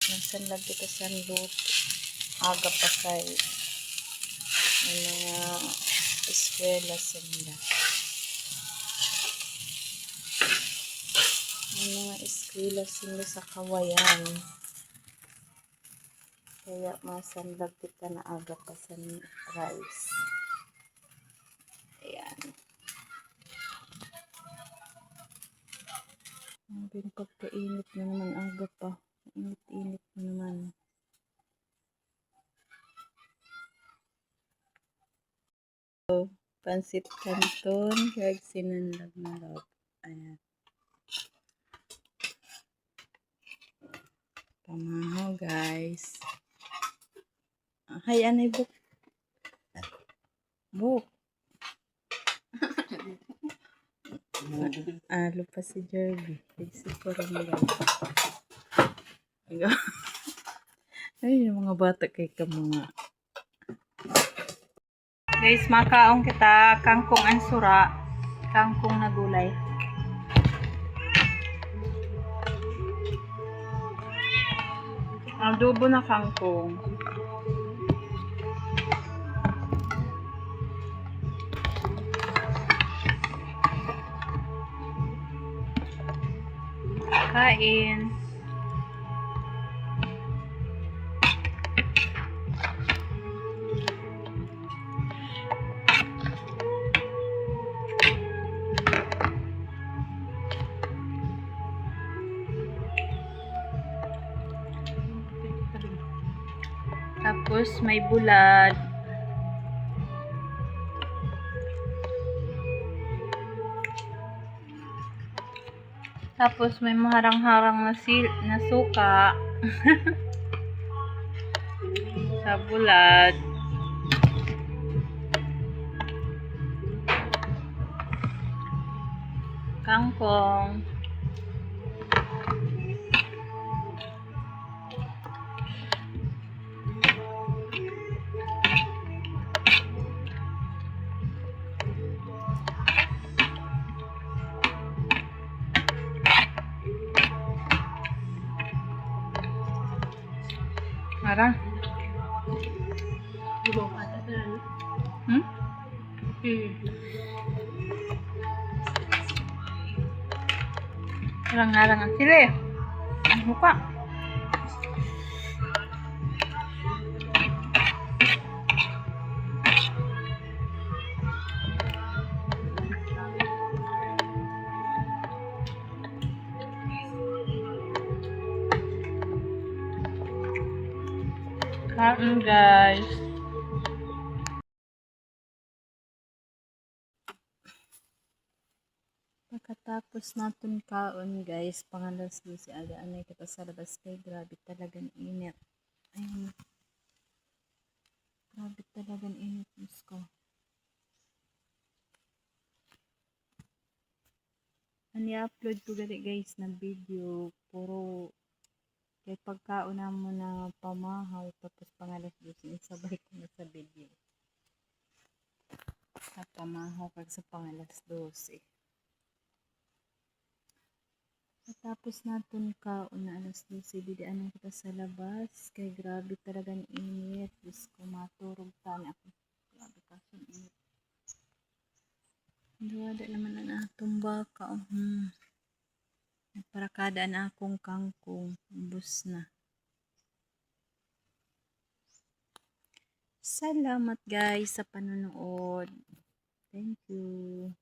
Nagsanlag kita sa lut. Aga pa kay mga eskwela sila. Mga eskwela sila sa Kawayan. Kaya masanlag kita na aga pa sa rice. Ayan. Ang pagkainit na naman aga pa. Init-init na naman. So, pansit canton, kag sinanlag na loob. Ayan. Pamahaw, guys. Hay, anay buk. Buk. Lupa si Jerby. Kasi ko rin lang. Ay, yung mga bata kay ka mga. Guys, makaong kita kangkong ansura. Kangkong na gulay. Adobo na kangkong. Kain. Tapos may bulad. Tapos may maharang-harang na suka. Sa bulad. Kangkong. Marang. Harang-harang ang sila eh. Mukha. Kain, guys. Pagkatapos natin kaon, guys, pangalas do si aga anay kita sa labas kay grabe talagang init. Ayun. Grabe talagang init, ko. Ani-upload ko gali, guys, na video. Puro kay pagkaon na mo na pamahaw tapos pangalas do sabay ko na sa video. Sa pamahaw kag sa pangalas 12. Tapos natin kaon na alas 12, bidaan kita sa labas. Kay grabe talagang init. Diyos ko, maturog tani ako. Grabe kasi init. Duwada naman na natong baka. Nagparakadaan na akong kangkong. Ubus na. Salamat, guys, sa panonood. Thank you.